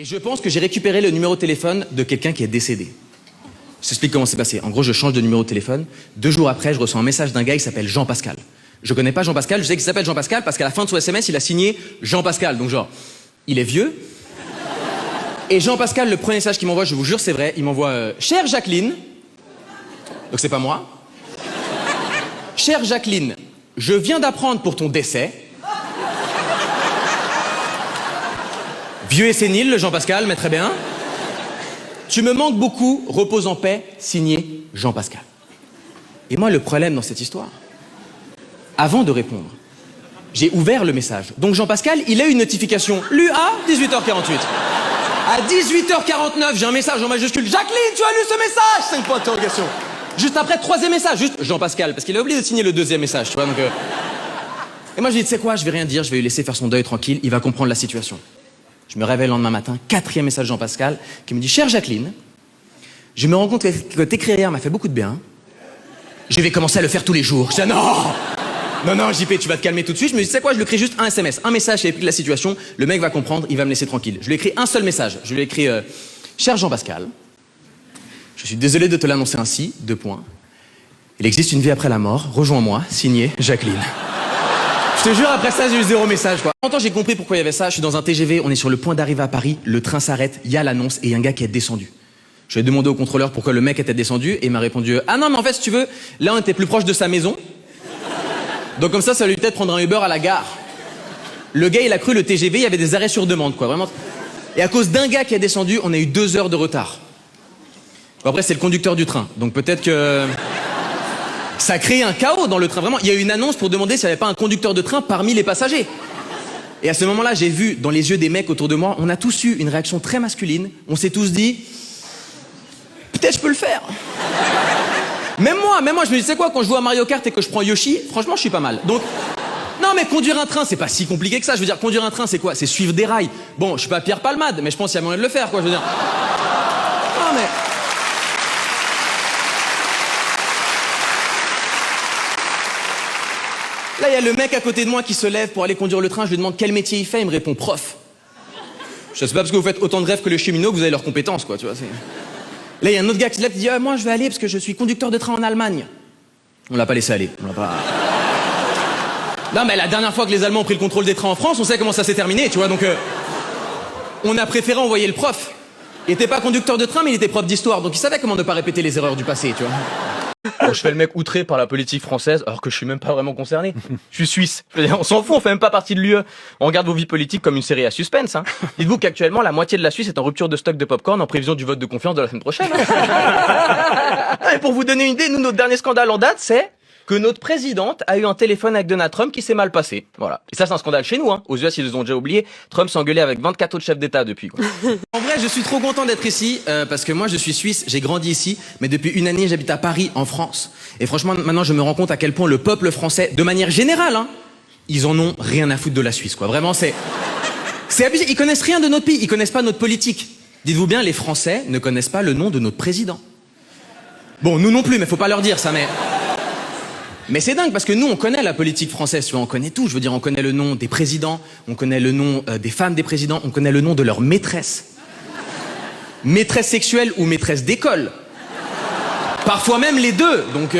Et je pense que j'ai récupéré le numéro de téléphone de quelqu'un qui est décédé. Je t'explique comment c'est passé. En gros, je change de numéro de téléphone. 2 jours après, je reçois un message d'un gars qui s'appelle Jean-Pascal. Je connais pas Jean-Pascal, je sais qu'il s'appelle Jean-Pascal parce qu'à la fin de son SMS, il a signé Jean-Pascal. Donc genre, il est vieux. Et Jean-Pascal, le premier message qu'il m'envoie, je vous jure, c'est vrai, il m'envoie « Chère Jacqueline », donc c'est pas moi. « Chère Jacqueline, je viens d'apprendre pour ton décès. » Vieux et sénile, le Jean-Pascal, mais très bien. Tu me manques beaucoup, repose en paix, signé Jean-Pascal. Et moi, le problème dans cette histoire, avant de répondre, j'ai ouvert le message. Donc Jean-Pascal, il a eu une notification, lu à 18h48. À 18h49, j'ai un message en majuscule. Jacqueline, tu as lu ce message 5 points d'interrogation. Juste après, 3e message, juste Jean-Pascal, parce qu'il a oublié de signer le 2e message, tu vois. Donc, Et moi, je dis, tu sais quoi, je vais rien dire, je vais lui laisser faire son deuil tranquille, il va comprendre la situation. Je me réveille le lendemain matin, 4e message de Jean-Pascal, qui me dit « Chère Jacqueline, je me rends compte que t'écrire hier m'a fait beaucoup de bien. Je vais commencer à le faire tous les jours. » Je dis « Non, JP, tu vas te calmer tout de suite. » Je me dis « Tu sais quoi, je lui écris juste un SMS. Un message, j'ai expliqué la situation, le mec va comprendre, il va me laisser tranquille. » Je lui écris un seul message. Je lui écris Cher Jean-Pascal, je suis désolé de te l'annoncer ainsi, 2 points. Il existe une vie après la mort, rejoins-moi, signé Jacqueline. » Je te jure, après ça, j'ai eu 0 message, quoi. En même temps, j'ai compris pourquoi il y avait ça. Je suis dans un TGV, on est sur le point d'arriver à Paris, le train s'arrête, il y a l'annonce et il y a un gars qui est descendu. Je lui ai demandé au contrôleur pourquoi le mec était descendu et il m'a répondu « Ah non, mais en fait, si tu veux, là, on était plus proche de sa maison. Donc comme ça lui peut-être prendre un Uber à la gare. » Le gars, il a cru le TGV, il y avait des arrêts sur demande, quoi, vraiment. Et à cause d'un gars qui est descendu, on a eu 2 heures de retard. Bon, après, c'est le conducteur du train, donc peut-être que... Ça a créé un chaos dans le train, vraiment. Il y a eu une annonce pour demander s'il n'y avait pas un conducteur de train parmi les passagers. Et à ce moment-là, j'ai vu dans les yeux des mecs autour de moi, on a tous eu une réaction très masculine. On s'est tous dit, peut-être je peux le faire. Même moi, je me dis, c'est quoi, quand je joue à Mario Kart et que je prends Yoshi, franchement, je suis pas mal. Donc, non mais conduire un train, c'est pas si compliqué que ça. Je veux dire, conduire un train, c'est quoi? C'est suivre des rails. Bon, je suis pas Pierre Palmade, mais je pense qu'il y a moyen de le faire, quoi, je veux dire. Non mais... Là, il y a le mec à côté de moi qui se lève pour aller conduire le train. Je lui demande quel métier il fait. Il me répond prof. Je sais pas parce que vous faites autant de rêves que les cheminots que vous avez leurs compétences, quoi, tu vois. Là, il y a un autre gars qui se lève et dit moi, je vais aller parce que je suis conducteur de train en Allemagne. On l'a pas laissé aller. On l'a pas... Non, mais la dernière fois que les Allemands ont pris le contrôle des trains en France, on sait comment ça s'est terminé, tu vois. Donc, on a préféré envoyer le prof. Il était pas conducteur de train, mais il était prof d'histoire. Donc, il savait comment ne pas répéter les erreurs du passé, tu vois. Bon, je fais le mec outré par la politique française, alors que je suis même pas vraiment concerné. Je suis suisse. On s'en fout, on fait même pas partie de l'UE. On regarde vos vies politiques comme une série à suspense. Hein. Dites-vous qu'actuellement, la moitié de la Suisse est en rupture de stock de popcorn en prévision du vote de confiance de la semaine prochaine. Hein. Et pour vous donner une idée, nous, notre dernier scandale en date, c'est que notre présidente a eu un téléphone avec Donald Trump qui s'est mal passé. Voilà. Et ça, c'est un scandale chez nous. Hein. Aux US, ils les ont déjà oubliés. Trump s'est engueulé avec 24 autres chefs d'État depuis. Quoi. En vrai, je suis trop content d'être ici parce que moi, je suis suisse, j'ai grandi ici, mais depuis une année, j'habite à Paris, en France. Et franchement, maintenant, je me rends compte à quel point le peuple français, de manière générale, hein, ils en ont rien à foutre de la Suisse, quoi. Vraiment, c'est abusé. Ils connaissent rien de notre pays, ils connaissent pas notre politique. Dites-vous bien, les Français ne connaissent pas le nom de notre président. Bon, nous non plus, mais faut pas leur dire ça, Mais c'est dingue parce que nous, on connaît la politique française, tu vois, on connaît tout. Je veux dire, on connaît le nom des présidents, on connaît le nom des femmes des présidents, on connaît le nom de leur maîtresse. Maîtresse sexuelle ou maîtresse d'école. Parfois même les deux, donc